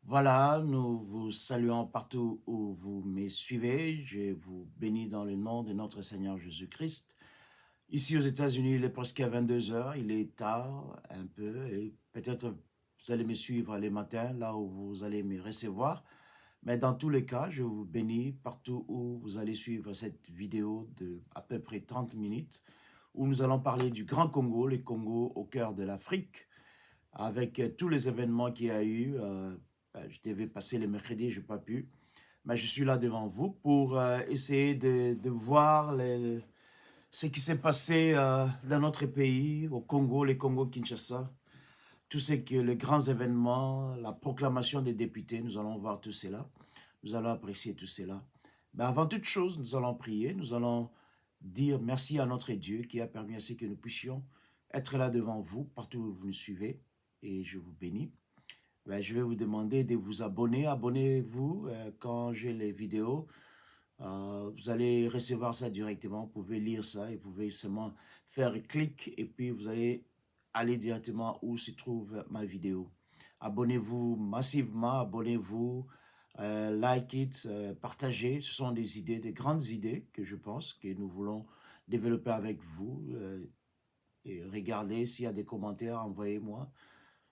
Voilà, nous vous saluons partout où vous me suivez. Je vous bénis dans le nom de notre Seigneur Jésus-Christ. Ici aux États-Unis, il est presque 22 heures, il est tard un peu et peut-être vous allez me suivre les matins, là où vous allez me recevoir. Mais dans tous les cas, je vous bénis partout où vous allez suivre cette vidéo de à peu près 30 minutes où nous allons parler du Grand Congo, le Congo au cœur de l'Afrique avec tous les événements qu'il y a eu. Je devais passer le mercredi, je n'ai pas pu. Mais je suis là devant vous pour essayer de voir ce qui s'est passé dans notre pays, au Congo, le Congo-Kinshasa. Tout ce que les grands événements, la proclamation des députés, nous allons voir tout cela. Nous allons apprécier tout cela. Mais avant toute chose, nous allons prier, nous allons dire merci à notre Dieu qui a permis à ce que nous puissions être là devant vous, partout où vous nous suivez, et je vous bénis. Je vais vous demander de vous abonner. Abonnez-vous quand j'ai les vidéos. Vous allez recevoir ça directement. Vous pouvez lire ça et vous pouvez seulement faire clic et puis vous allez aller directement où se trouve ma vidéo. Abonnez-vous massivement, abonnez-vous, like it, partagez. Ce sont des idées, des grandes idées que je pense que nous voulons développer avec vous. Et regardez s'il y a des commentaires, envoyez-moi.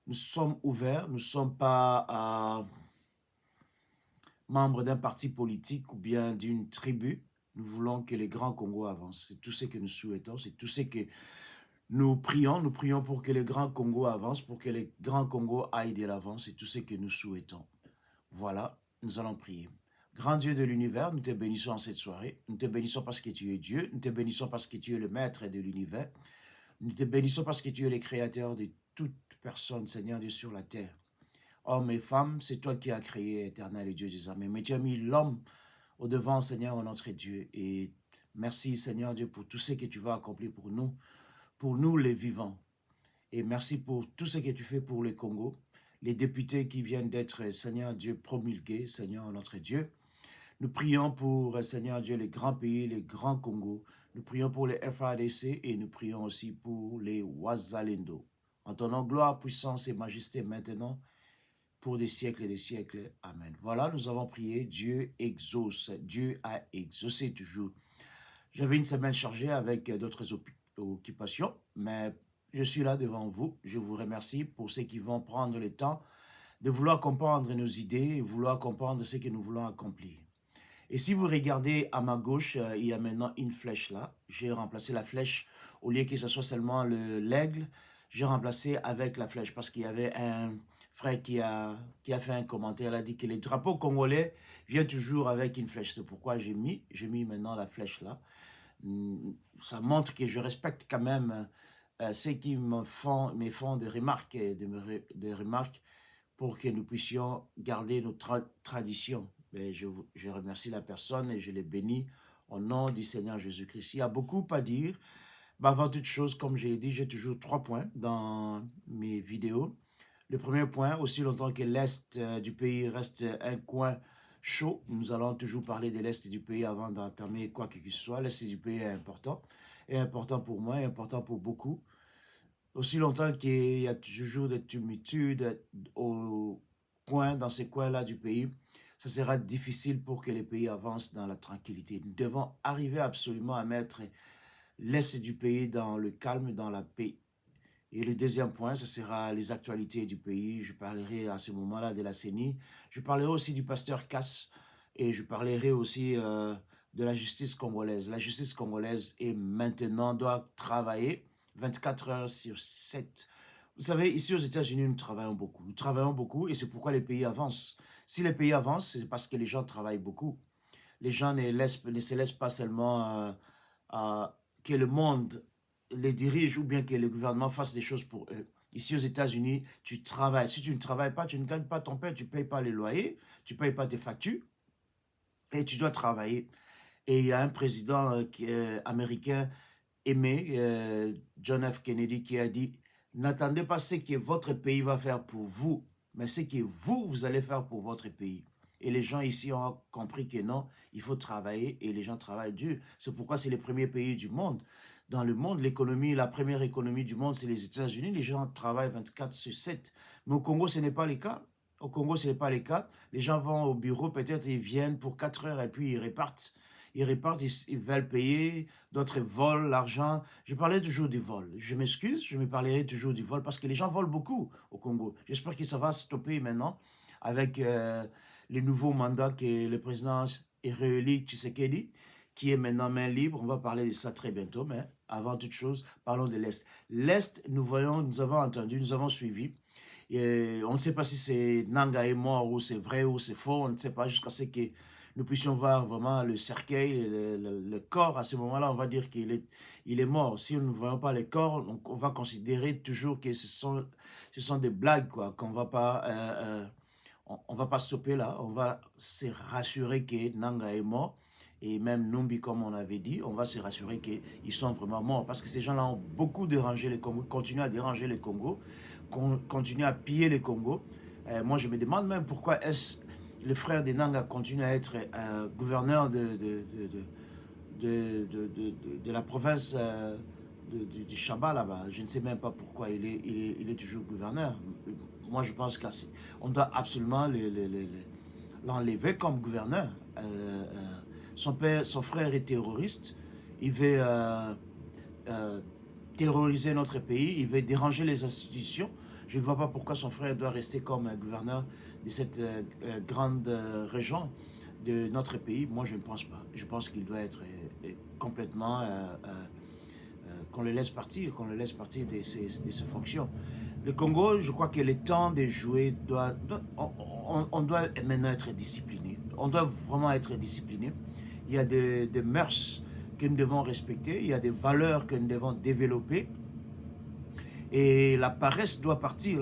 Nous sommes ouverts, nous ne sommes pas membres d'un parti politique ou bien d'une tribu. Nous voulons que les grands Congo avancent. C'est tout ce que nous souhaitons, c'est tout ce que nous prions. Nous prions pour que les grands Congo avancent, pour que les grands Congo aillent de l'avant. C'est tout ce que nous souhaitons. Voilà, nous allons prier. Grand Dieu de l'univers, nous te bénissons en cette soirée. Nous te bénissons parce que tu es Dieu. Nous te bénissons parce que tu es le maître de l'univers. Nous te bénissons parce que tu es le créateur de toute personne, Seigneur Dieu, sur la terre. Hommes et femmes, c'est toi qui as créé, éternel et Dieu des armées. Mais tu as mis l'homme au devant, Seigneur, notre Dieu. Et merci, Seigneur Dieu, pour tout ce que tu vas accomplir pour nous les vivants. Et merci pour tout ce que tu fais pour le Congo, les députés qui viennent d'être, Seigneur Dieu, promulgués, Seigneur notre Dieu. Nous prions pour, Seigneur Dieu, les grands pays, les grands Congos. Nous prions pour les FADC et nous prions aussi pour les Wazalendo. En ton nom, gloire, puissance et majesté maintenant, pour des siècles et des siècles. Amen. Voilà, nous avons prié. Dieu exauce. Dieu a exaucé toujours. J'avais une semaine chargée avec d'autres occupations, mais je suis là devant vous. Je vous remercie pour ceux qui vont prendre le temps de vouloir comprendre nos idées et vouloir comprendre ce que nous voulons accomplir. Et si vous regardez à ma gauche, il y a maintenant une flèche là. J'ai remplacé la flèche, au lieu que ce soit seulement l'aigle, j'ai remplacé avec la flèche parce qu'il y avait un frère qui a fait un commentaire, il a dit que les drapeaux congolais viennent toujours avec une flèche. C'est pourquoi j'ai mis maintenant la flèche là. Ça montre que je respecte quand même ceux qui me font des remarques, des remarques pour que nous puissions garder nos traditions. Mais je remercie la personne et je les bénis au nom du Seigneur Jésus-Christ. Il y a beaucoup à dire. Mais avant toute chose, comme je l'ai dit, j'ai toujours 3 points dans mes vidéos. Le premier point, aussi longtemps que l'Est du pays reste un coin chaud, nous allons toujours parler de l'Est du pays avant d'entamer quoi que ce soit. L'Est du pays est important pour moi, est important pour beaucoup. Aussi longtemps qu'il y a toujours des tumultudes dans ces coins-là du pays, ça sera difficile pour que les pays avancent dans la tranquillité. Nous devons arriver absolument à mettre l'Est du pays dans le calme, dans la paix. Et le deuxième point, ce sera les actualités du pays. Je parlerai à ce moment-là de la CENI. Je parlerai aussi du pasteur Cass et je parlerai aussi de la justice congolaise. La justice congolaise est maintenant doit travailler 24 heures sur 7. Vous savez, ici aux États-Unis, nous travaillons beaucoup. Nous travaillons beaucoup et c'est pourquoi les pays avancent. Si les pays avancent, c'est parce que les gens travaillent beaucoup. Les gens ne se laissent pas seulement que le monde les dirige ou bien que le gouvernement fasse des choses pour eux. Ici aux États-Unis, tu travailles. Si tu ne travailles pas, tu ne gagnes pas ton pain, tu ne payes pas les loyers, tu ne payes pas tes factures et tu dois travailler. Et il y a un président américain aimé, John F. Kennedy, qui a dit « N'attendez pas ce que votre pays va faire pour vous, mais ce que vous allez faire pour votre pays. » Et les gens ici ont compris que non, il faut travailler et les gens travaillent dur. C'est pourquoi c'est les premiers pays du monde. Dans le monde, l'économie, la première économie du monde, c'est les États-Unis. Les gens travaillent 24 sur 7. Mais au Congo, ce n'est pas le cas. Au Congo, ce n'est pas le cas. Les gens vont au bureau, peut-être ils viennent pour 4 heures et puis ils repartent. Ils repartent, ils veulent payer, d'autres volent l'argent. Je parlais toujours du vol. Je m'excuse, je me parlerai toujours du vol parce que les gens volent beaucoup au Congo. J'espère que ça va stopper maintenant avec le nouveau mandat que le président réélu Tshisekedi, qui est maintenant main libre. On va parler de ça très bientôt, mais avant toute chose, parlons de l'Est. L'Est, nous avons entendu, nous avons suivi. Et on ne sait pas si c'est Nanga est mort ou c'est vrai ou c'est faux, on ne sait pas jusqu'à ce que nous puissions voir vraiment le cercueil, le corps. À ce moment-là, on va dire qu'il est mort. Si nous ne voyons pas le corps, on va considérer toujours que ce sont des blagues, quoi, qu'on va pas, on va pas stopper là. On va se rassurer que Nanga est mort. Et même Numbi, comme on avait dit, on va se rassurer qu'ils sont vraiment morts. Parce que ces gens-là ont beaucoup dérangé le Congo, continuent à déranger le Congo, continuent à piller le Congo. Moi, je me demande même pourquoi est-ce le frère de Nanga continue à être gouverneur de la province du Chaba là-bas. Je ne sais même pas pourquoi il est toujours gouverneur. Moi, je pense qu'on doit absolument l'enlever comme gouverneur. Son frère est terroriste. Il veut terroriser notre pays. Il veut déranger les institutions. Je ne vois pas pourquoi son frère doit rester comme gouverneur de cette grande région de notre pays. Moi, je ne pense pas. Je pense qu'il doit être complètement... qu'on le laisse partir de ses fonctions. Le Congo, je crois que le temps de jouer on doit maintenant être discipliné. On doit vraiment être discipliné. Il y a des mœurs que nous devons respecter, il y a des valeurs que nous devons développer. Et la paresse doit partir,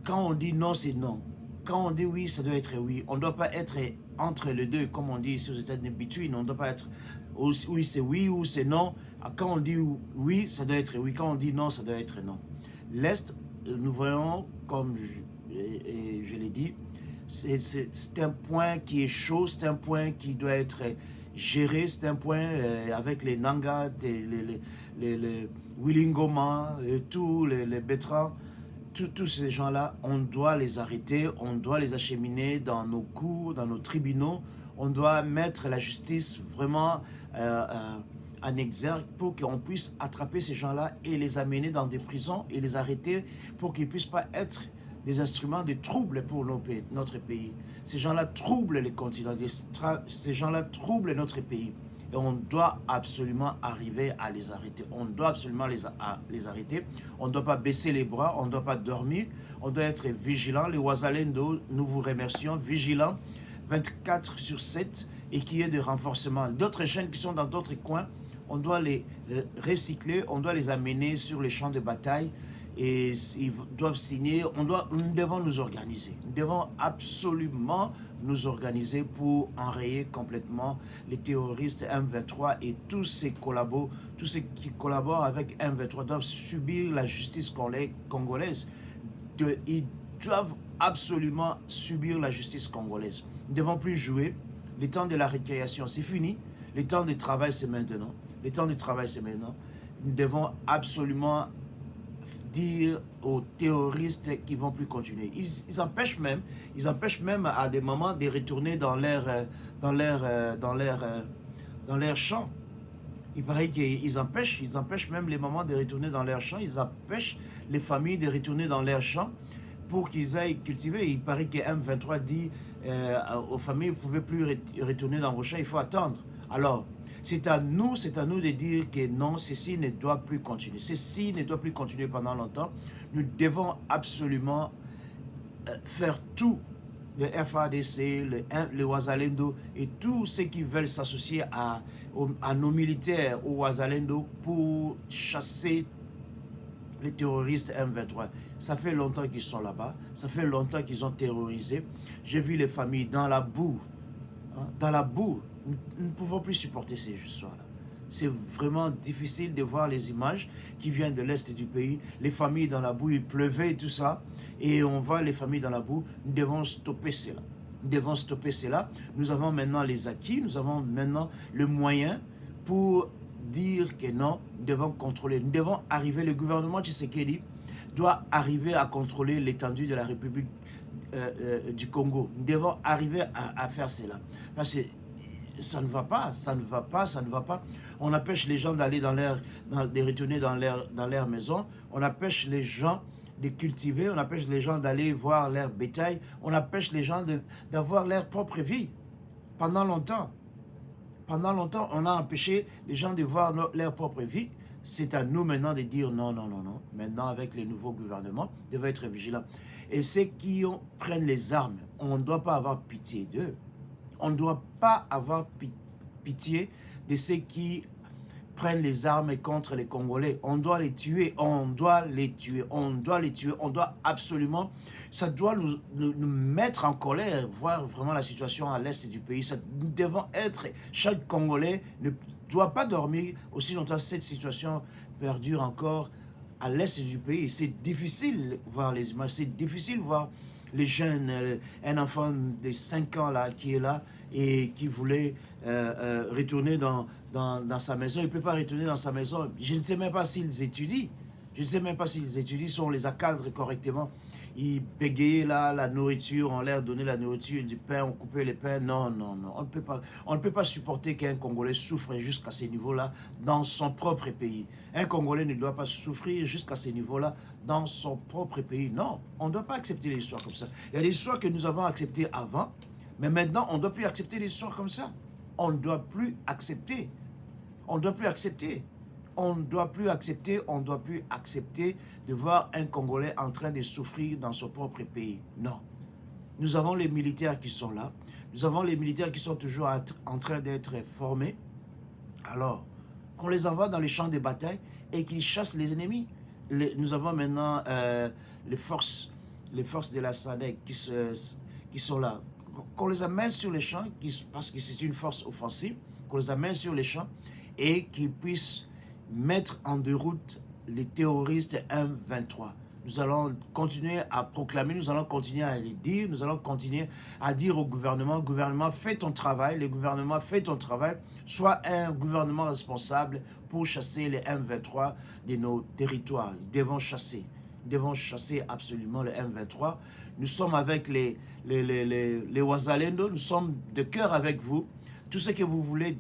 Quand on dit non, c'est non. Quand on dit oui, ça doit être oui. On ne doit pas être entre les deux, comme on dit ici aux États-Unis, between. On ne doit pas être oui, c'est oui ou c'est non. Quand on dit oui, ça doit être oui. Quand on dit non, ça doit être non. L'Est, nous voyons, comme je l'ai dit, c'est un point qui est chaud, c'est un point qui doit être géré, c'est un point avec les Nanga, les Willingoma, tous les Bétrans, tous ces gens-là, on doit les arrêter, on doit les acheminer dans nos cours, dans nos tribunaux, on doit mettre la justice vraiment en exergue pour qu'on puisse attraper ces gens-là et les amener dans des prisons et les arrêter pour qu'ils ne puissent pas être des instruments de trouble pour notre pays. Ces gens-là troublent les continents, ces gens-là troublent notre pays. Et on doit absolument arriver à les arrêter. On doit absolument les arrêter. On ne doit pas baisser les bras, on ne doit pas dormir, on doit être vigilant. Les Ouazalendo, nous vous remercions, vigilants 24/7 et qu'il y ait des renforcements. D'autres jeunes qui sont dans d'autres coins, on doit les recycler, on doit les amener sur les champs de bataille et ils doivent signer. Nous devons nous organiser. Nous devons absolument nous organiser pour enrayer complètement les terroristes M23 et tous ceux qui collaborent avec M23 doivent subir la justice congolaise. Ils doivent absolument subir la justice congolaise. Nous ne devons plus jouer. Le temps de la récréation, c'est fini. Le temps de travail, c'est maintenant. Nous devons absolument dire aux terroristes qu'ils ne vont plus continuer. Ils empêchent même à des moments de retourner dans leur champ. Il paraît qu'ils empêchent même les mamans de retourner dans leur champ, ils empêchent les familles de retourner dans leur champ pour qu'ils aillent cultiver. Il paraît que M23 dit aux familles, vous ne pouvez plus retourner dans vos champs, il faut attendre. Alors, c'est à nous de dire que non, ceci ne doit plus continuer. Ceci ne doit plus continuer pendant longtemps. Nous devons absolument faire tout, le FARDC, le Ouazalendo et tous ceux qui veulent s'associer à nos militaires au Ouazalendo pour chasser les terroristes M23. Ça fait longtemps qu'ils sont là-bas, ça fait longtemps qu'ils ont terrorisé. J'ai vu les familles dans la boue, dans la boue. Nous ne pouvons plus supporter ces histoires-là. C'est vraiment difficile de voir les images qui viennent de l'est du pays. Les familles dans la boue, il pleuvait et tout ça. Et on voit les familles dans la boue. Nous devons stopper cela. Nous avons maintenant les acquis. Nous avons maintenant le moyen pour dire que non, nous devons contrôler. Nous devons arriver. Le gouvernement Tshisekedi doit arriver à contrôler l'étendue de la République du Congo. Nous devons arriver à faire cela. Parce que ça ne va pas, ça ne va pas, ça ne va pas. On empêche les gens d'aller de retourner dans leur maison. On empêche les gens de cultiver. On empêche les gens d'aller voir leur bétail. On empêche les gens d'avoir leur propre vie. Pendant longtemps, on a empêché les gens de voir leur propre vie. C'est à nous maintenant de dire non, non, non, non. Maintenant, avec les nouveaux gouvernements, ils doivent être vigilants. Et ceux qui prennent les armes, on ne doit pas avoir pitié d'eux. On ne doit pas avoir pitié de ceux qui prennent les armes contre les Congolais. On doit les tuer, on doit les tuer, on doit les tuer, on doit absolument... Ça doit nous mettre en colère, voir vraiment la situation à l'est du pays. Nous devons être... Chaque Congolais ne doit pas dormir aussi longtemps que cette situation perdure encore à l'est du pays. C'est difficile de voir les images, c'est difficile de voir les jeunes, un enfant de 5 ans là, qui est là et qui voulait retourner dans sa maison. Il ne peut pas retourner dans sa maison. Je ne sais même pas s'ils étudient. Je ne sais même pas s'ils étudient, si on les encadre correctement. Ils bégayaient là, la nourriture, on leur donnait la nourriture, du pain, on coupait les pains. Non, non, non. On ne peut pas supporter qu'un Congolais souffre jusqu'à ces niveaux-là dans son propre pays. Un Congolais ne doit pas souffrir jusqu'à ces niveaux-là dans son propre pays. Non, on ne doit pas accepter les histoires comme ça. Il y a des histoires que nous avons acceptées avant, mais maintenant, on ne doit plus accepter les histoires comme ça. On ne doit plus accepter. On ne doit plus accepter. On ne doit plus accepter, on ne doit plus accepter de voir un Congolais en train de souffrir dans son propre pays. Non. Nous avons les militaires qui sont là. Nous avons les militaires qui sont toujours en train d'être formés. Alors, qu'on les envoie dans les champs de bataille et qu'ils chassent les ennemis. Nous avons maintenant les forces de la SADC qui sont là. Qu'on les amène sur les champs, parce que c'est une force offensive, qu'on les amène sur les champs et qu'ils puissent mettre en déroute les terroristes M23. Nous allons continuer à proclamer, nous allons continuer à les dire, nous allons continuer à dire au gouvernement, fais ton travail, le gouvernement, fais ton travail, sois un gouvernement responsable pour chasser les M23 de nos territoires. Nous devons chasser absolument les M23. Nous sommes avec les Wazalendo, nous sommes de cœur avec vous. Tout ce que vous voulez,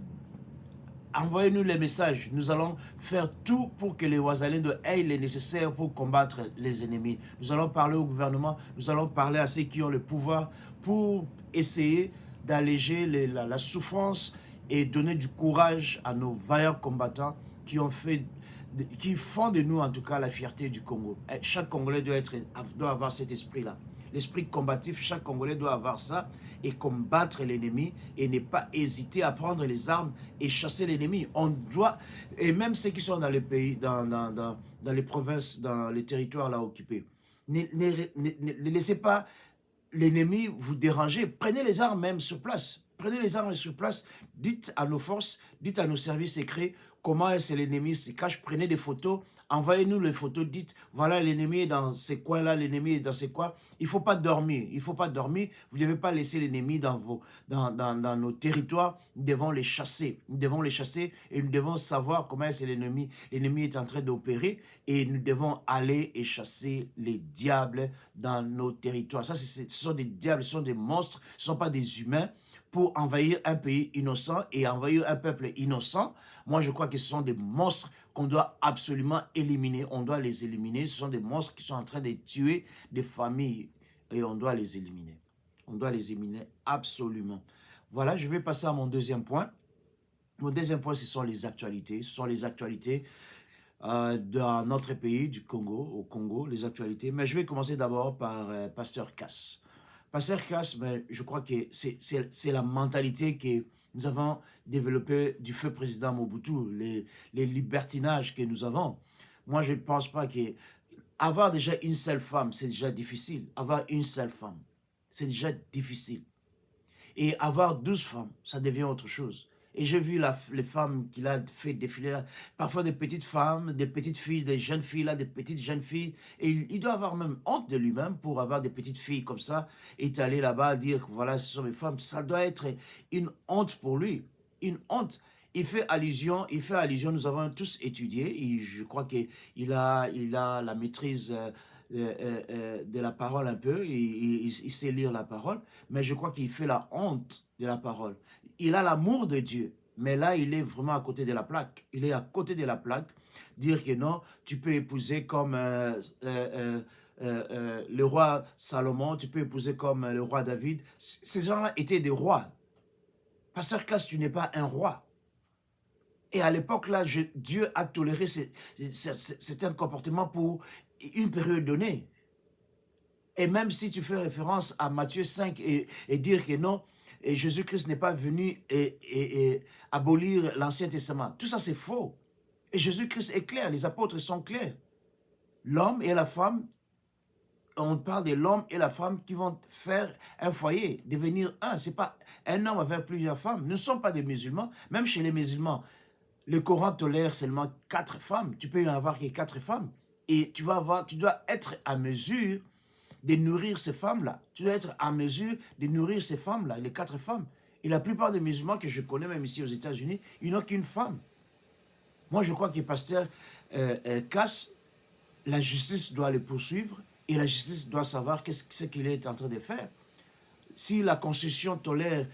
envoyez-nous les messages. Nous allons faire tout pour que les Wazalendo aient les nécessaires pour combattre les ennemis. Nous allons parler au gouvernement, nous allons parler à ceux qui ont le pouvoir pour essayer d'alléger la souffrance et donner du courage à nos vaillants combattants qui font de nous en tout cas la fierté du Congo. Chaque Congolais doit avoir cet esprit-là. L'esprit combatif, chaque Congolais doit avoir ça et combattre l'ennemi et ne pas hésiter à prendre les armes et chasser l'ennemi. On doit, et même ceux qui sont dans les pays, dans les provinces, dans les territoires là occupés, ne laissez pas l'ennemi vous déranger. Prenez les armes même sur place. Prenez les armes sur place. Dites à nos forces, dites à nos services secrets comment est-ce l'ennemi se cache. Prenez des photos. Envoyez-nous les photos. Dites, voilà, l'ennemi est dans ces coins-là, l'ennemi est dans ces coins. Il ne faut pas dormir. Il ne faut pas dormir. Vous ne devez pas laisser l'ennemi dans nos territoires. Nous devons les chasser. Nous devons les chasser et nous devons savoir comment est-ce l'ennemi. L'ennemi est en train d'opérer et nous devons aller et chasser les diables dans nos territoires. Ça, ce sont des diables, ce sont des monstres, ce ne sont pas des humains pour envahir un pays innocent et envahir un peuple innocent. Moi, je crois que ce sont des monstres qu'on doit absolument éliminer. On doit les éliminer. Ce sont des monstres qui sont en train de tuer des familles et on doit les éliminer. On doit les éliminer absolument. Voilà, je vais passer à mon deuxième point. Mon deuxième point, ce sont les actualités. Ce sont les actualités dans notre pays, du Congo, au Congo, les actualités. Mais je vais commencer d'abord par Pasteur Cass. Pasteur Cass, je crois que c'est la mentalité que nous avons développée du feu président Mobutu, les libertinages que nous avons. Moi, je ne pense pas que... Avoir déjà une seule femme, c'est déjà difficile. Avoir une seule femme, c'est déjà difficile. Et avoir 12 femmes, ça devient autre chose. Et j'ai vu les femmes qu'il a fait défiler là, parfois des petites femmes, des petites filles, des jeunes filles là, des petites jeunes filles. Et il doit avoir même honte de lui-même pour avoir des petites filles comme ça, étalées là-bas, dire que voilà, ce sont mes femmes. Ça doit être une honte pour lui, une honte. il fait allusion, nous avons tous étudié, je crois qu'il a la maîtrise de la parole un peu, il sait lire la parole, mais je crois qu'il fait la honte de la parole. Il a l'amour de Dieu, mais là, il est vraiment à côté de la plaque. Il est à côté de la plaque, dire que non, tu peux épouser comme le roi Salomon, tu peux épouser comme le roi David. Ces gens-là étaient des rois. Pasteur Cass, tu n'es pas un roi. Et à l'époque, là, Dieu a toléré certains comportements pour une période donnée. Et même si tu fais référence à Matthieu 5 et dire que non, et Jésus-Christ n'est pas venu et abolir l'Ancien Testament, tout ça c'est faux. Et Jésus-Christ est clair, les apôtres sont clairs. L'homme et la femme, on parle de l'homme et la femme qui vont faire un foyer, devenir un. Ce n'est pas un homme avec plusieurs femmes. Nous ne sommes pas des musulmans. Même chez les musulmans, le Coran tolère seulement 4 femmes. Tu peux y en avoir que 4 femmes. Et tu dois être à mesure de nourrir ces femmes-là. Tu dois être à mesure de nourrir ces femmes-là, les 4 femmes. Et la plupart des musulmans que je connais, même ici aux États-Unis, ils n'ont qu'une femme. Moi, je crois que pasteur Cass, la justice doit le poursuivre et la justice doit savoir qu'est-ce qu'il est en train de faire. Si la Constitution tolère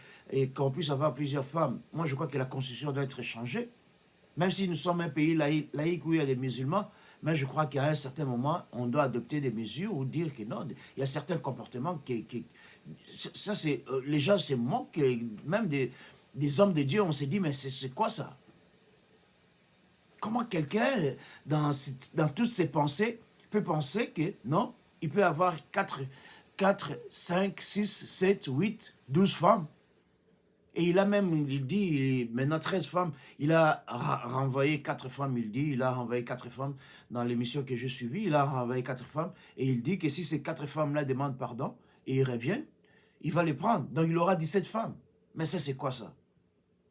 qu'on puisse avoir plusieurs femmes, moi, je crois que la Constitution doit être changée. Même si nous sommes un pays laïque où il y a des musulmans, mais je crois qu'à un certain moment, on doit adopter des mesures ou dire que non, il y a certains comportements ça c'est, les gens se moquent, même des hommes de Dieu, on s'est dit, mais c'est quoi ça? Comment quelqu'un, dans toutes ses pensées, peut penser que non, il peut avoir 4, 5, 6, 7, 8, 12 femmes? Et il a même, il dit, maintenant 13 femmes, il a renvoyé 4 femmes, il a renvoyé 4 femmes dans l'émission que j'ai suivie, il a renvoyé 4 femmes, et il dit que si ces 4 femmes-là demandent pardon, et ils reviennent, il va les prendre. Donc il aura 17 femmes. Mais ça, c'est quoi ça?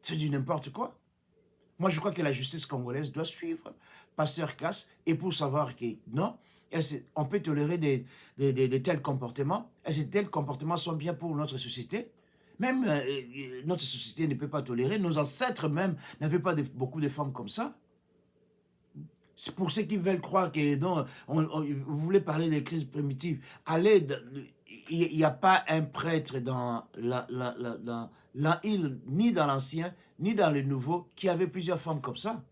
C'est du n'importe quoi. Moi, je crois que la justice congolaise doit suivre Pasteur Cass, et pour savoir que non, on peut tolérer de tels comportements, et ces tels comportements sont bien pour notre société. Même notre société ne peut pas tolérer. Nos ancêtres même n'avaient pas beaucoup de femmes comme ça. C'est pour ceux qui veulent croire que non, vous voulez parler des crises primitives. Allez, il n'y a pas un prêtre dans ni dans l'Ancien, ni dans le Nouveau, qui avait plusieurs femmes comme ça.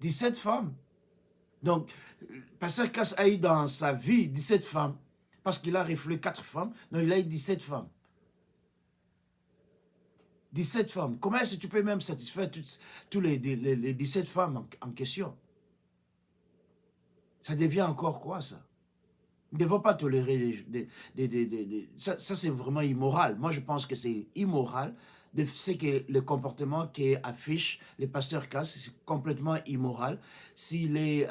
17 femmes. Donc, Pasteur Cass a eu dans sa vie 17 femmes, parce qu'il a reflé 4 femmes, donc il a eu 17 femmes. 17 femmes. Comment est-ce que tu peux même satisfaire tous les 17 femmes en question? Ça devient encore quoi, ça? Nous ne devons pas tolérer ça c'est vraiment immoral. Moi, je pense que c'est immoral. C'est que le comportement qui affiche les pasteurs Cass, c'est complètement immoral. S'il est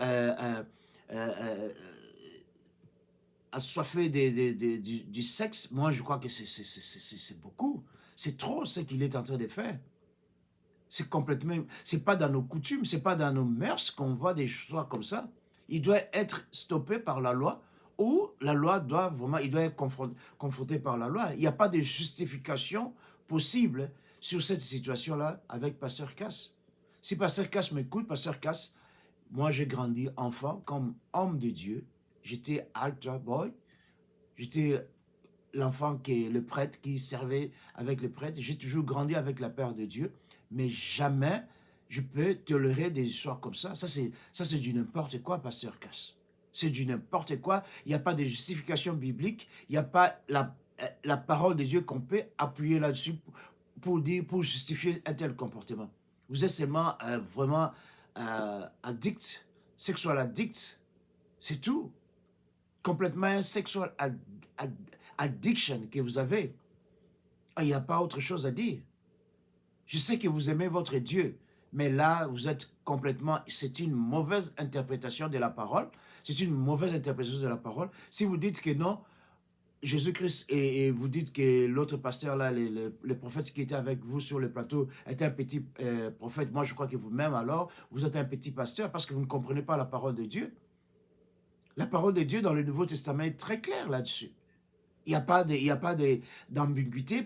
assoiffé du sexe, moi, je crois que c'est beaucoup. C'est trop ce qu'il est en train de faire. C'est complètement, c'est pas dans nos coutumes, c'est pas dans nos mœurs qu'on voit des choses comme ça. Il doit être stoppé par la loi, ou la loi doit vraiment, il doit être confronté par la loi. Il n'y a pas de justification possible sur cette situation-là avec Pasteur Cass. Si Pasteur Cass m'écoute, Pasteur Cass, moi j'ai grandi enfant comme homme de Dieu. J'étais altar boy, j'étais l'enfant qui est le prêtre, qui servait avec le prêtre. J'ai toujours grandi avec la peur de Dieu, mais jamais je peux tolérer des histoires comme ça. Ça, c'est du n'importe quoi, Pasteur Cass. C'est du n'importe quoi. Il n'y a pas de justification biblique. Il n'y a pas la parole de Dieu qu'on peut appuyer là-dessus pour justifier un tel comportement. Vous êtes seulement vraiment addict, sexual addict. C'est tout. Complètement un sexual addiction que vous avez. Il n'y a pas autre chose à dire. Je sais que vous aimez votre Dieu, mais là, vous êtes complètement... C'est une mauvaise interprétation de la parole. C'est une mauvaise interprétation de la parole. Si vous dites que non, Jésus-Christ, et vous dites que l'autre pasteur, là, le prophète qui était avec vous sur le plateau, était un petit prophète, moi je crois que vous-même, alors, vous êtes un petit pasteur parce que vous ne comprenez pas la parole de Dieu. La parole de Dieu dans le Nouveau Testament est très claire là-dessus. Il n'y a pas d'ambiguïté.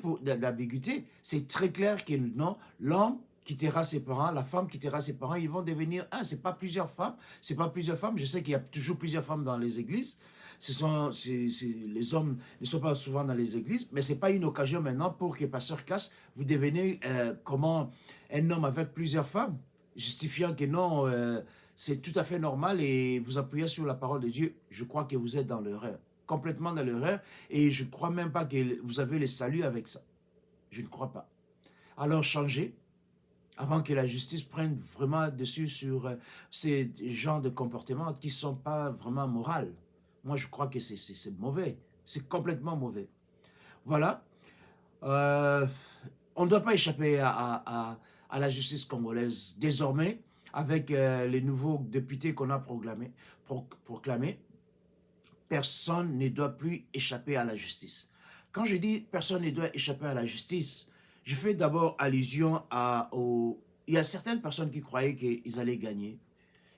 C'est très clair que non, l'homme quittera ses parents, la femme quittera ses parents, ils vont devenir un. C'est pas plusieurs femmes, c'est pas plusieurs femmes. Je sais qu'il y a toujours plusieurs femmes dans les églises. Les hommes ne sont pas souvent dans les églises, mais c'est pas une occasion maintenant pour que Pasteur Cass, vous devenez comment un homme avec plusieurs femmes, justifiant que non, c'est tout à fait normal et vous appuyez sur la parole de Dieu. Je crois que vous êtes dans l'erreur, complètement dans l'erreur, et je ne crois même pas que vous avez le salut avec ça. Je ne crois pas. Alors changez, avant que la justice prenne vraiment dessus sur ces genres de comportements qui ne sont pas vraiment moraux. Moi, je crois que c'est mauvais. C'est complètement mauvais. Voilà. On ne doit pas échapper à la justice congolaise. Désormais, avec les nouveaux députés qu'on a proclamés, personne ne doit plus échapper à la justice. Quand je dis personne ne doit échapper à la justice, je fais d'abord allusion il y a certaines personnes qui croyaient qu'ils allaient gagner.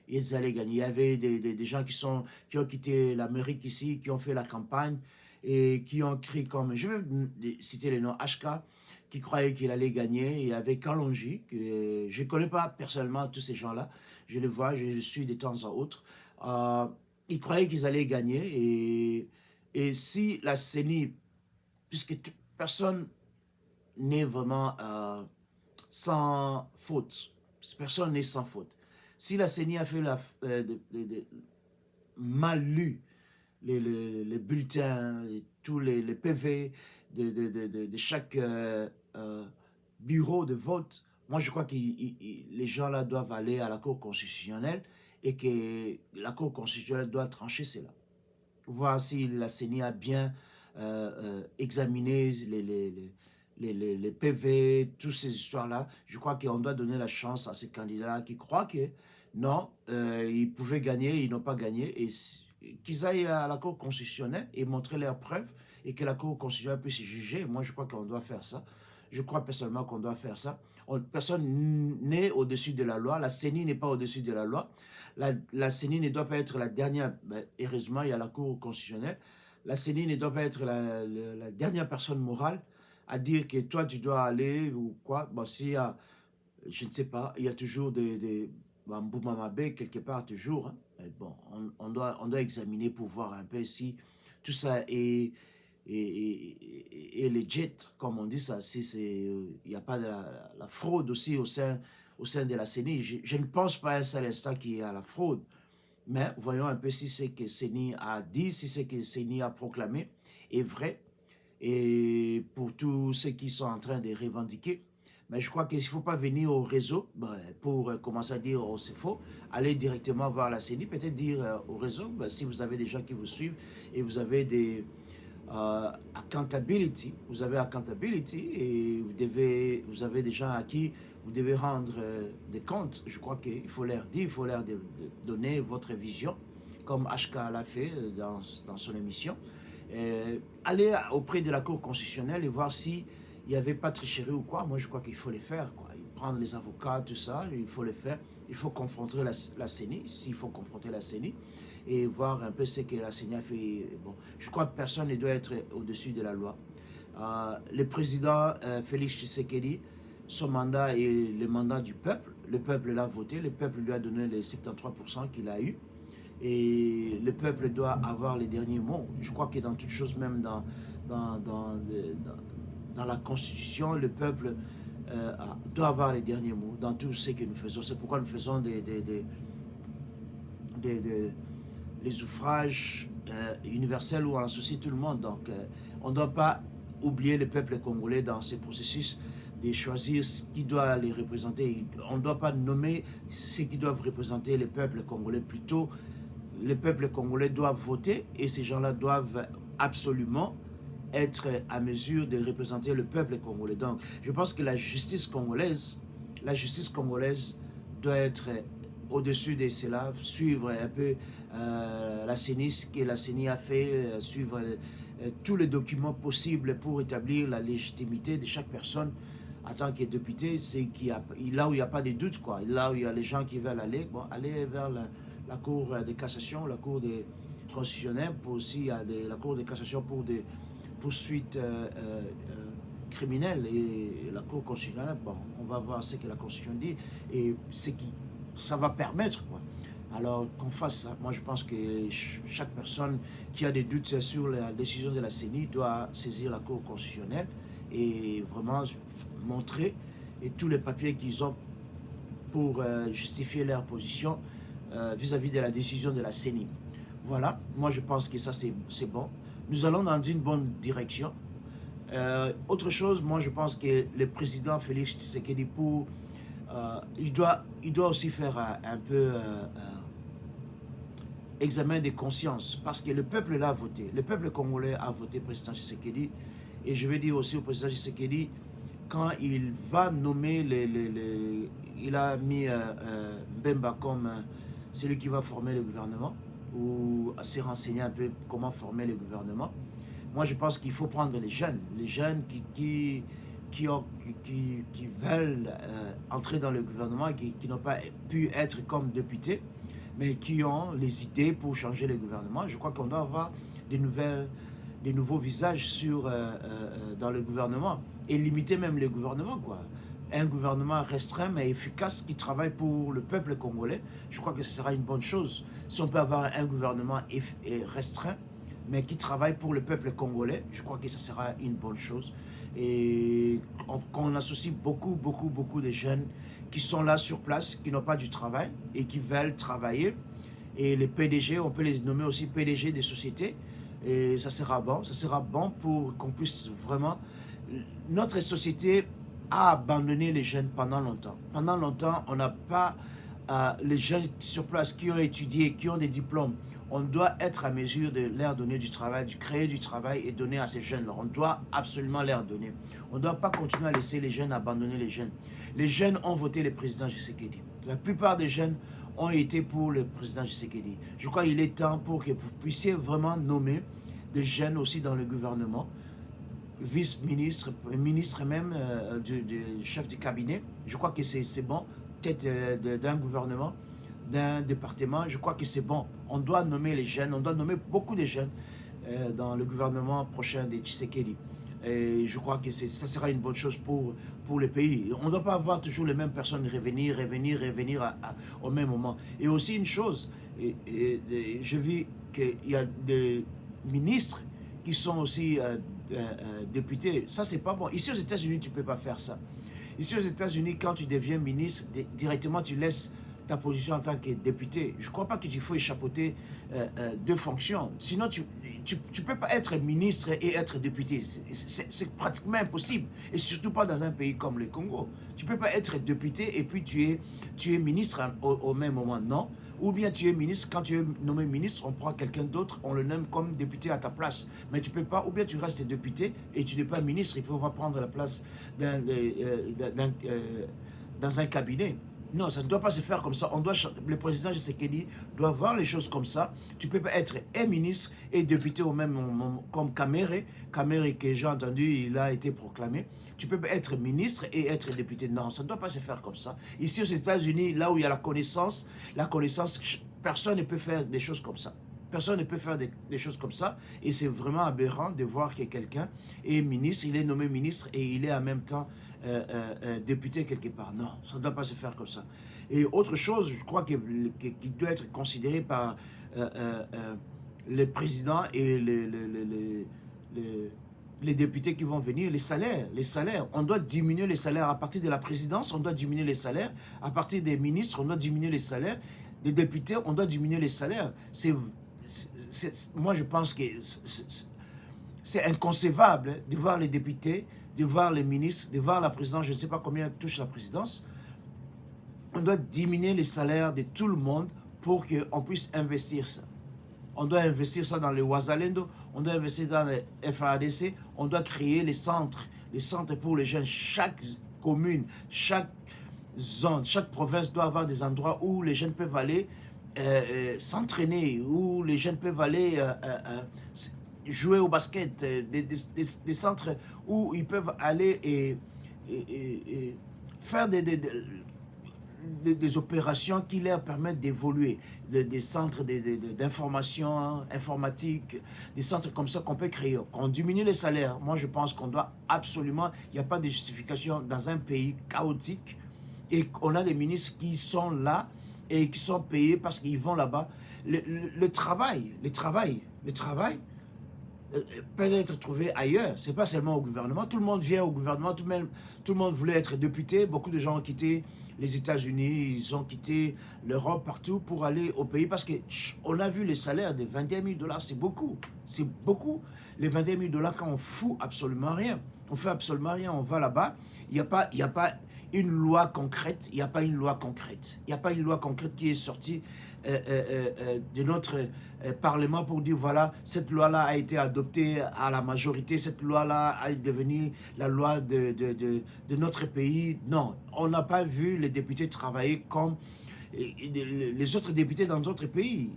Ils allaient gagner. Il y avait des gens qui ont quitté l'Amérique ici, qui ont fait la campagne et qui ont crié comme, je vais citer les noms, HK, qui croyait qu'il allait gagner. Il y avait Kalonji, que je ne connais pas personnellement tous ces gens-là. Je les vois, je les suis de temps en autre. Ils croyaient qu'ils allaient gagner. Et si la CENI, puisque personne n'est vraiment sans faute, personne n'est sans faute. Si la CENI a fait mal lu les bulletins, tous les PV de chaque bureau de vote, moi je crois que les gens là doivent aller à la Cour constitutionnelle et que la Cour constitutionnelle doit trancher cela. Voir si la CENI a bien examiné les PV, toutes ces histoires-là. Je crois qu'on doit donner la chance à ces candidats qui croient que non, ils pouvaient gagner, ils n'ont pas gagné, et qu'ils aillent à la Cour constitutionnelle et montrer leurs preuves et que la Cour constitutionnelle puisse juger. Moi, je crois qu'on doit faire ça. Je crois personnellement qu'on doit faire ça. Personne n'est au-dessus de la loi. La CENI n'est pas au-dessus de la loi. La CENI ne doit pas être la dernière. Heureusement, il y a la Cour constitutionnelle. La CENI ne doit pas être la dernière personne morale à dire que toi, tu dois aller ou quoi. Bon, s'il y a, je ne sais pas, il y a toujours des Mboumamabé quelque part, toujours. Hein. Bon, on doit examiner pour voir un peu si tout ça est legit, comme on dit ça, si il n'y a pas de la fraude aussi au sein de la CENI. Je ne pense pas à un seul instant qu'il y a la fraude, mais voyons un peu si c'est que CENI a dit, si c'est que CENI a proclamé est vrai, et pour tous ceux qui sont en train de revendiquer. Mais je crois qu'il ne faut pas venir au réseau pour commencer à dire oh, c'est faux. Allez directement voir la CENI, peut-être dire au réseau, si vous avez des gens qui vous suivent et vous avez des accountability, vous avez accountability et vous avez des gens à qui vous devez rendre des comptes. Je crois qu'il faut leur dire, il faut leur donner votre vision, comme HK l'a fait dans son émission. Aller auprès de la Cour constitutionnelle et voir si il n'y avait pas tricherie ou quoi. Moi, je crois qu'il faut les faire, quoi. Prendre les avocats, tout ça, il faut les faire. Il faut confronter la CENI, s'il faut confronter la CENI, et voir un peu ce que la CENI a fait. Bon, je crois que personne ne doit être au-dessus de la loi. Le président Félix Tshisekedi, son mandat est le mandat du peuple. Le peuple l'a voté, le peuple lui a donné les 73% qu'il a eu. Et le peuple doit avoir les derniers mots. Je crois que dans toute chose, même dans la Constitution, le peuple doit avoir les derniers mots dans tout ce que nous faisons. C'est pourquoi nous faisons les ouvrages universels où on associe tout le monde. Donc, on ne doit pas oublier le peuple congolais dans ces processus de choisir qui doit les représenter. On ne doit pas nommer ceux qui doivent représenter le peuple congolais. Plutôt, le peuple congolais doit voter et ces gens-là doivent absolument être à mesure de représenter le peuple congolais. Donc, je pense que la justice congolaise doit être au-dessus de cela, suivre un peu la CENI, ce que la CENI a fait, suivre tous les documents possibles pour établir la légitimité de chaque personne en tant que député. C'est là où il n'y a pas de doute, quoi. Là où il y a les gens qui veulent aller, bon, aller vers la Cour de cassation, la Cour des constitutionnelle, pour aussi la Cour de cassation pour des poursuites criminelle et la Cour constitutionnelle, bon, on va voir ce que la Constitution dit et ce qui ça va permettre, quoi. Alors qu'on fasse ça. Moi, je pense que chaque personne qui a des doutes sur la décision de la CENI doit saisir la Cour constitutionnelle et vraiment montrer et tous les papiers qu'ils ont pour justifier leur position vis-à-vis de la décision de la CENI. Voilà, moi je pense que ça c'est bon. Nous allons dans une bonne direction. Autre chose, moi je pense que le président Félix Tshisekedi, il doit aussi faire un peu examen de conscience, parce que le peuple l'a voté, le peuple congolais a voté le président Tshisekedi, et je vais dire aussi au président Tshisekedi, quand il va nommer il a mis Mbemba comme celui qui va former le gouvernement, ou se renseigner un peu comment former le gouvernement. Moi, je pense qu'il faut prendre les jeunes qui veulent entrer dans le gouvernement et qui n'ont pas pu être comme députés, mais qui ont les idées pour changer le gouvernement. Je crois qu'on doit avoir des nouveaux visages dans le gouvernement et limiter même le gouvernement, quoi. Un gouvernement restreint mais efficace qui travaille pour le peuple congolais, je crois que ce sera une bonne chose. Si on peut avoir un gouvernement restreint mais qui travaille pour le peuple congolais, je crois que ce sera une bonne chose. Et qu'on associe beaucoup de jeunes qui sont là sur place, qui n'ont pas du travail et qui veulent travailler. Et les PDG, on peut les nommer aussi PDG des sociétés. Et ça sera bon pour qu'on puisse vraiment... Notre société a abandonné les jeunes pendant longtemps. Pendant longtemps, on n'a pas les jeunes sur place qui ont étudié, qui ont des diplômes. On doit être à mesure de leur donner du travail, de créer du travail et donner à ces jeunes-là. On doit absolument leur donner. On ne doit pas continuer à laisser les jeunes abandonner les jeunes. Les jeunes ont voté le président Tshisekedi. La plupart des jeunes ont été pour le président Tshisekedi. Je crois qu'il est temps pour que vous puissiez vraiment nommer des jeunes aussi dans le gouvernement, vice-ministre, ministre même, du chef du cabinet. Je crois que c'est bon, tête d'un gouvernement, d'un département, je crois que c'est bon. On doit nommer les jeunes, on doit nommer beaucoup de jeunes dans le gouvernement prochain de Tshisekedi. Et je crois que ça sera une bonne chose pour le pays. On ne doit pas avoir toujours les mêmes personnes revenir au même moment. Et aussi une chose, je vis qu'il y a des ministres qui sont aussi députés. Ça, c'est pas bon. Ici aux États-Unis, tu ne peux pas faire ça. Ici aux États-Unis, quand tu deviens ministre, directement tu laisses ta position en tant que député. Je ne crois pas qu'il faut échapper deux fonctions. Sinon, tu ne peux pas être ministre et être député. C'est pratiquement impossible. Et surtout pas dans un pays comme le Congo. Tu ne peux pas être député et puis tu es ministre au même moment. Non. Ou bien tu es ministre, quand tu es nommé ministre, on prend quelqu'un d'autre, on le nomme comme député à ta place. Mais tu ne peux pas, ou bien tu restes député et tu n'es pas ministre, il faut prendre la place dans un cabinet. Non, ça ne doit pas se faire comme ça. Le président Tshisekedi doit voir les choses comme ça. Tu ne peux pas être un ministre et député au même moment, comme Kamere. Kamere, que j'ai entendu, il a été proclamé. Tu ne peux pas être ministre et être député. Non, ça ne doit pas se faire comme ça. Ici aux États-Unis, là où il y a la connaissance, personne ne peut faire des choses comme ça. Personne ne peut faire des choses comme ça. Et c'est vraiment aberrant de voir que quelqu'un est ministre, il est nommé ministre et il est en même temps député quelque part. Non, ça ne doit pas se faire comme ça. Et autre chose, je crois qu'il doit être considéré par les présidents et les députés qui vont venir, les salaires. On doit diminuer les salaires à partir de la présidence, on doit diminuer les salaires. À partir des ministres, on doit diminuer les salaires. Des députés, on doit diminuer les salaires. Moi, je pense que c'est inconcevable de voir les députés, de voir les ministres, de voir la présidence. Je ne sais pas combien touche la présidence. On doit diminuer les salaires de tout le monde pour qu'on puisse investir ça. On doit investir ça dans le Ouazalendo, on doit investir dans le FADC, on doit créer les centres pour les jeunes. Chaque commune, chaque zone, chaque province doit avoir des endroits où les jeunes peuvent aller s'entraîner, où les jeunes peuvent aller jouer au basket, des centres où ils peuvent aller et faire des opérations qui leur permettent d'évoluer, des centres d'information informatique, des centres comme ça qu'on peut créer. Qu'on diminue les salaires, moi je pense qu'on doit absolument, il n'y a pas de justification dans un pays chaotique et qu'on a des ministres qui sont là et qui sont payés parce qu'ils vont là-bas. Le travail peut être trouvé ailleurs. C'est pas seulement au gouvernement. Tout le monde vient au gouvernement. Tout le monde voulait être député. Beaucoup de gens ont quitté les États-Unis, ils ont quitté l'Europe, partout pour aller au pays parce qu'on a vu les salaires de 21 000 $. C'est beaucoup. C'est beaucoup. Les 21 000 $ quand on fout absolument rien. On fait absolument rien. On va là-bas. Il n'y a pas une loi concrète. Il n'y a pas une loi concrète. Il n'y a pas une loi concrète qui est sortie de notre Parlement pour dire voilà, cette loi-là a été adoptée à la majorité, cette loi-là est devenue la loi de notre pays. Non, on n'a pas vu les députés travailler comme les autres députés dans d'autres pays.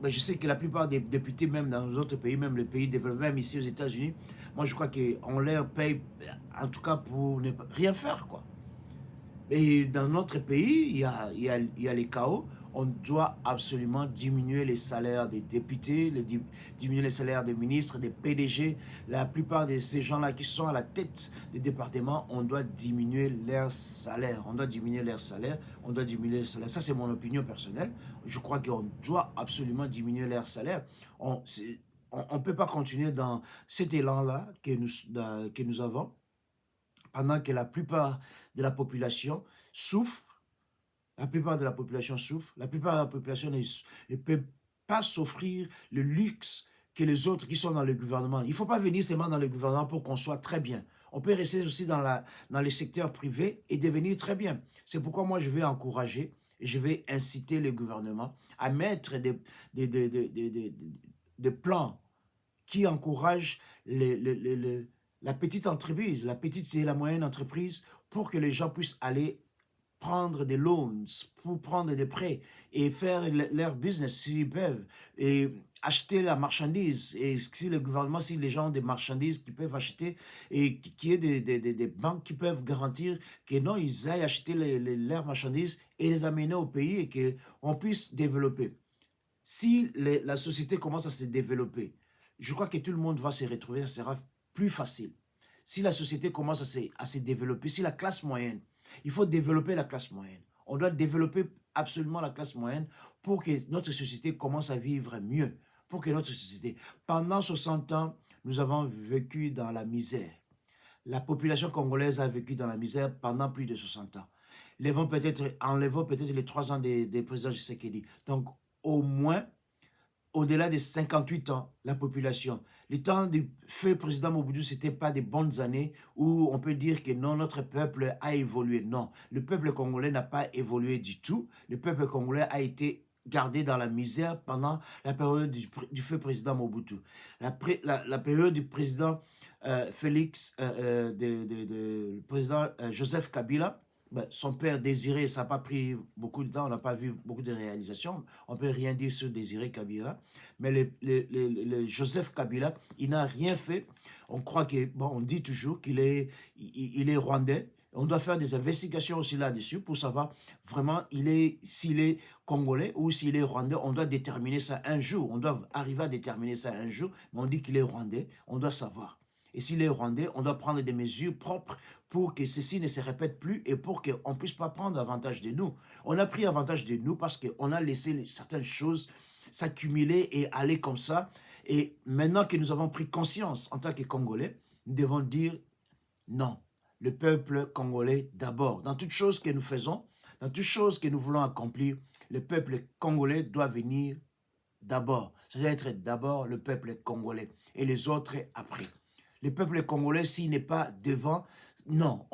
Mais je sais que la plupart des députés, même dans d'autres pays, même les pays développés, même ici aux États-Unis, moi je crois qu'on leur paye, en tout cas pour ne rien faire, quoi. Et dans notre pays, il y a les chaos. On doit absolument diminuer les salaires des députés, diminuer les salaires des ministres, des PDG. La plupart de ces gens-là qui sont à la tête des départements, on doit diminuer leurs salaires. On doit diminuer leurs salaires. On doit diminuer leurs salaires. Ça, c'est mon opinion personnelle. Je crois qu'on doit absolument diminuer leurs salaires. On ne peut pas continuer dans cet élan-là que nous avons pendant que la plupart de la population souffre. La plupart de la population souffre. La plupart de la population ne peut pas s'offrir le luxe que les autres qui sont dans le gouvernement. Il ne faut pas venir seulement dans le gouvernement pour qu'on soit très bien. On peut rester aussi dans les secteurs privés et devenir très bien. C'est pourquoi moi, je vais encourager et je vais inciter le gouvernement à mettre des plans qui encouragent la petite entreprise, la petite et la moyenne entreprise pour que les gens puissent aller prendre des loans, pour prendre des prêts et faire leur business s'ils peuvent et acheter la marchandise. Et si le gouvernement, si les gens ont des marchandises qu'ils peuvent acheter et qu'il y ait des banques qui peuvent garantir que non, ils aillent acheter leurs marchandises et les amener au pays et qu'on puisse développer. Si la société commence à se développer, je crois que tout le monde va se retrouver, ça sera plus facile. Si la société commence à se développer, si la classe moyenne, il faut développer la classe moyenne. On doit développer absolument la classe moyenne pour que notre société commence à vivre mieux. Pour que notre société, pendant 60 ans, nous avons vécu dans la misère. La population congolaise a vécu dans la misère pendant plus de 60 ans. Enlevons peut-être les 3 ans des présidents Tshisekedi. Donc, au moins, au-delà des 58 ans, la population. Les temps du feu président Mobutu, ce n'était pas des bonnes années où on peut dire que non, notre peuple a évolué. Non, le peuple congolais n'a pas évolué du tout. Le peuple congolais a été gardé dans la misère pendant la période du feu président Mobutu. La période du président Félix, le président Joseph Kabila, ben, son père Désiré, ça n'a pas pris beaucoup de temps, on n'a pas vu beaucoup de réalisations. On ne peut rien dire sur Désiré Kabila. Mais le Joseph Kabila, il n'a rien fait. On croit que, bon, on dit toujours qu'il est, il est rwandais. On doit faire des investigations aussi là-dessus pour savoir vraiment s'il est congolais ou s'il est rwandais. On doit déterminer ça un jour. On doit arriver à déterminer ça un jour. Mais on dit qu'il est rwandais. On doit savoir. Et s'il est rwandais, on doit prendre des mesures propres pour que ceci ne se répète plus et pour qu'on ne puisse pas prendre avantage de nous. On a pris avantage de nous parce qu'on a laissé certaines choses s'accumuler et aller comme ça. Et maintenant que nous avons pris conscience en tant que Congolais, nous devons dire non. Le peuple congolais d'abord. Dans toute chose que nous faisons, dans toute chose que nous voulons accomplir, le peuple congolais doit venir d'abord. Ça doit être d'abord le peuple congolais et les autres après. Le peuple congolais, s'il n'est pas devant, non,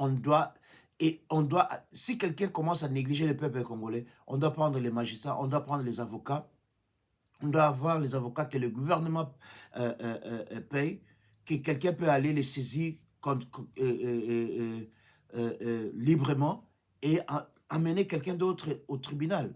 si quelqu'un commence à négliger le peuple congolais, on doit prendre les magistrats, on doit prendre les avocats, on doit avoir les avocats que le gouvernement paye, que quelqu'un peut aller les saisir librement et amener quelqu'un d'autre au tribunal.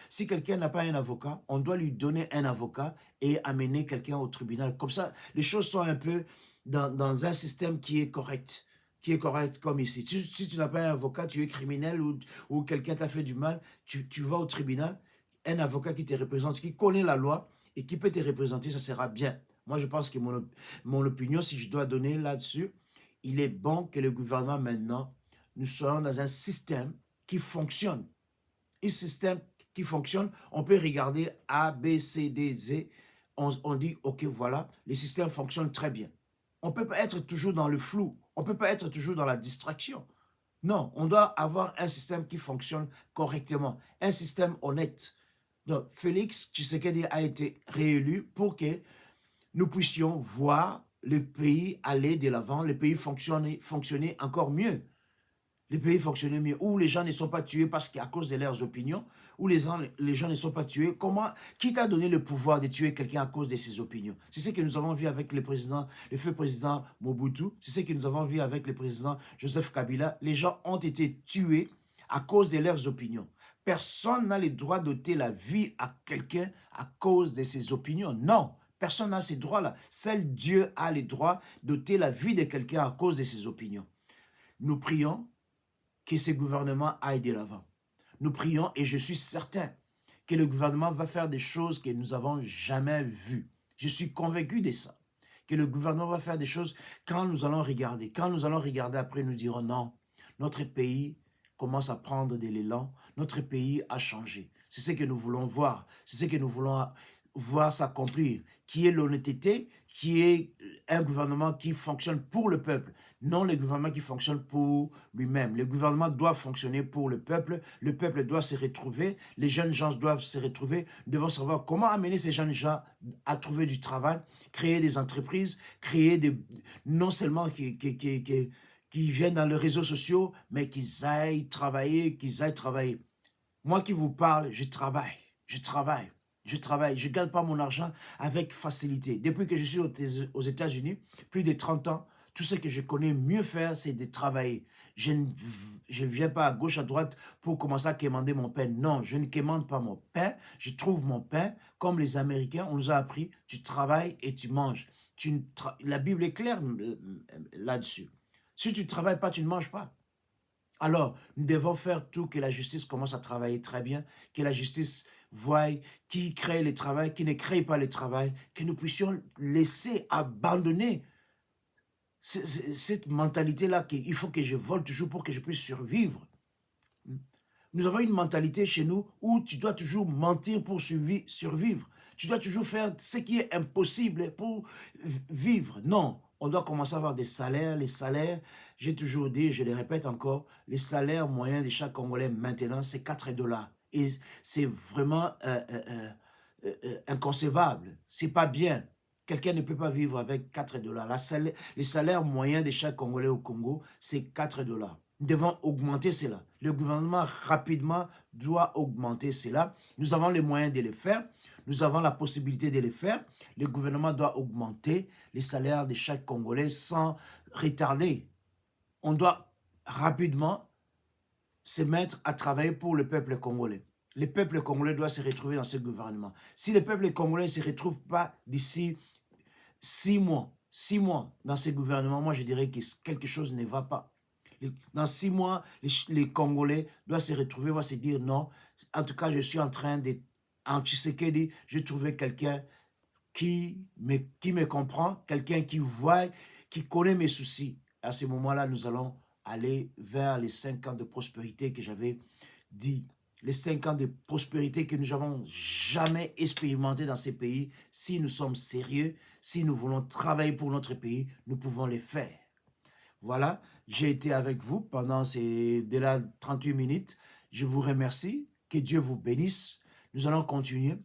Si quelqu'un n'a pas un avocat, on doit lui donner un avocat et amener quelqu'un au tribunal. Comme ça, les choses sont un peu dans un système qui est correct. qui est correct comme ici. Si tu n'as pas un avocat, tu es criminel ou quelqu'un t'a fait du mal, tu vas au tribunal, un avocat qui te représente, qui connaît la loi et qui peut te représenter, ça sera bien. Moi, je pense que mon opinion, si je dois donner là-dessus, il est bon que le gouvernement maintenant, nous soyons dans un système qui fonctionne. Un système qui fonctionne, on peut regarder A, B, C, D, Z, on dit, ok, voilà, le système fonctionne très bien. On ne peut pas être toujours dans le flou, on ne peut pas être toujours dans la distraction. Non, on doit avoir un système qui fonctionne correctement, un système honnête. Donc, Félix Tshisekedi a été réélu pour que nous puissions voir le pays aller de l'avant, le pays fonctionner encore mieux. Les pays fonctionnaient mieux, où les gens ne sont pas tués parce qu'à cause de leurs opinions, où les gens ne sont pas tués. Qui t'a donné le pouvoir de tuer quelqu'un à cause de ses opinions? C'est ce que nous avons vu avec le feu président Mobutu, c'est ce que nous avons vu avec le président Joseph Kabila. Les gens ont été tués à cause de leurs opinions. Personne n'a le droit d'ôter la vie à quelqu'un à cause de ses opinions. Non, personne n'a ces droits-là. Seul Dieu a le droit d'ôter la vie de quelqu'un à cause de ses opinions. Nous prions que ce gouvernement aille de l'avant. Nous prions et je suis certain que le gouvernement va faire des choses que nous n'avons jamais vues. Je suis convaincu de ça. Que le gouvernement va faire des choses quand nous allons regarder. Quand nous allons regarder après, nous dirons non, notre pays commence à prendre de l'élan. Notre pays a changé. C'est ce que nous voulons voir. C'est ce que nous voulons voir s'accomplir. Qui est l'honnêteté, qui est un gouvernement qui fonctionne pour le peuple, non le gouvernement qui fonctionne pour lui-même. Le gouvernement doit fonctionner pour le peuple doit se retrouver, les jeunes gens doivent se retrouver, nous devons savoir comment amener ces jeunes gens à trouver du travail, créer des entreprises, non seulement qui viennent dans les réseaux sociaux, mais qu'ils aillent travailler, Moi qui vous parle, je travaille. Je ne gagne pas mon argent avec facilité. Depuis que je suis aux États-Unis, plus de 30 ans, tout ce que je connais mieux faire, c'est de travailler. Je ne viens pas à gauche, à droite pour commencer à quémander mon pain. Non, je ne quémande pas mon pain. Je trouve mon pain. Comme les Américains, on nous a appris, tu travailles et tu manges. La Bible est claire là-dessus. Si tu ne travailles pas, tu ne manges pas. Alors, nous devons faire tout que la justice commence à travailler très bien, que la justice voie qui crée le travail, qui ne crée pas le travail, que nous puissions laisser abandonner cette mentalité-là qu'il faut que je vole toujours pour que je puisse survivre. Nous avons une mentalité chez nous où tu dois toujours mentir pour survivre. Tu dois toujours faire ce qui est impossible pour vivre. Non, on doit commencer à avoir des salaires. Les salaires, j'ai toujours dit, je le répète encore, les salaires moyens de chaque Congolais maintenant, c'est 4 $. Et c'est vraiment inconcevable. C'est pas bien. Quelqu'un ne peut pas vivre avec 4 $. Les salaires moyens de chaque Congolais au Congo, c'est 4 $. Nous devons augmenter cela. Le gouvernement rapidement doit augmenter cela. Nous avons les moyens de le faire. Nous avons la possibilité de le faire. Le gouvernement doit augmenter les salaires de chaque Congolais sans retarder. On doit rapidement se mettre à travailler pour le peuple congolais. Le peuple congolais doit se retrouver dans ce gouvernement. Si le peuple congolais ne se retrouve pas d'ici 6 mois dans ce gouvernement, moi je dirais que quelque chose ne va pas. Dans 6 mois, les Congolais doivent se retrouver, vont se dire non. En tout cas, je suis en train de... En Tshisekedi, j'ai trouvé quelqu'un qui me comprend, quelqu'un qui voit, qui connaît mes soucis. À ce moment-là, nous allons aller vers les 5 ans de prospérité que j'avais dit. Les 5 ans de prospérité que nous n'avons jamais expérimenté dans ces pays. Si nous sommes sérieux, si nous voulons travailler pour notre pays, nous pouvons les faire. Voilà, j'ai été avec vous pendant ces 38 minutes. Je vous remercie. Que Dieu vous bénisse. Nous allons continuer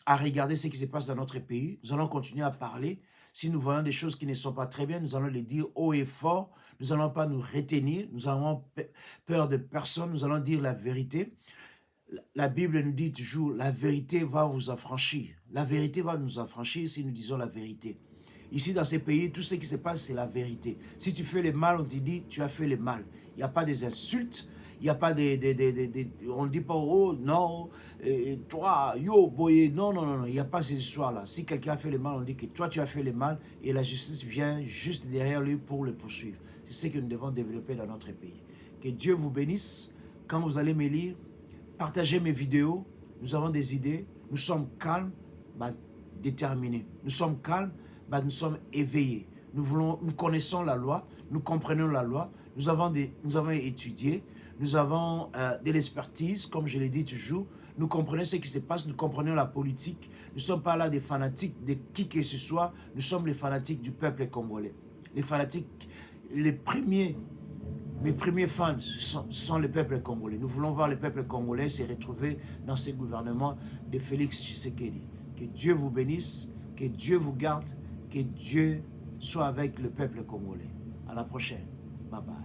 à regarder ce qui se passe dans notre pays. Nous allons continuer à parler. Si nous voyons des choses qui ne sont pas très bien, nous allons les dire haut et fort. Nous n'allons pas nous retenir. Nous avons peur de personne. Nous allons dire la vérité. La Bible nous dit toujours, la vérité va vous affranchir. La vérité va nous affranchir si nous disons la vérité. Ici, dans ces pays, tout ce qui se passe, c'est la vérité. Si tu fais le mal, on te dit, tu as fait le mal. Il n'y a pas des insultes, Il n'y a pas on ne dit pas, oh non, toi, yo, boy, non, non, non, non, il n'y a pas ces histoires-là. Si quelqu'un a fait le mal, on dit que toi, tu as fait le mal et la justice vient juste derrière lui pour le poursuivre. C'est ce que nous devons développer dans notre pays. Que Dieu vous bénisse. Quand vous allez me lire, partagez mes vidéos. Nous avons des idées. Nous sommes calmes, déterminés. Nous sommes calmes, nous sommes éveillés. Nous connaissons la loi, nous comprenons la loi. Nous avons étudié, nous avons de l'expertise, comme je l'ai dit toujours. Nous comprenons ce qui se passe, nous comprenons la politique. Nous ne sommes pas là des fanatiques de qui que ce soit. Nous sommes les fanatiques du peuple congolais. Les fanatiques, les premiers fans sont le peuple congolais. Nous voulons voir le peuple congolais se retrouver dans ce gouvernement de Félix Tshisekedi. Que Dieu vous bénisse, que Dieu vous garde, que Dieu soit avec le peuple congolais. À la prochaine. Bye bye.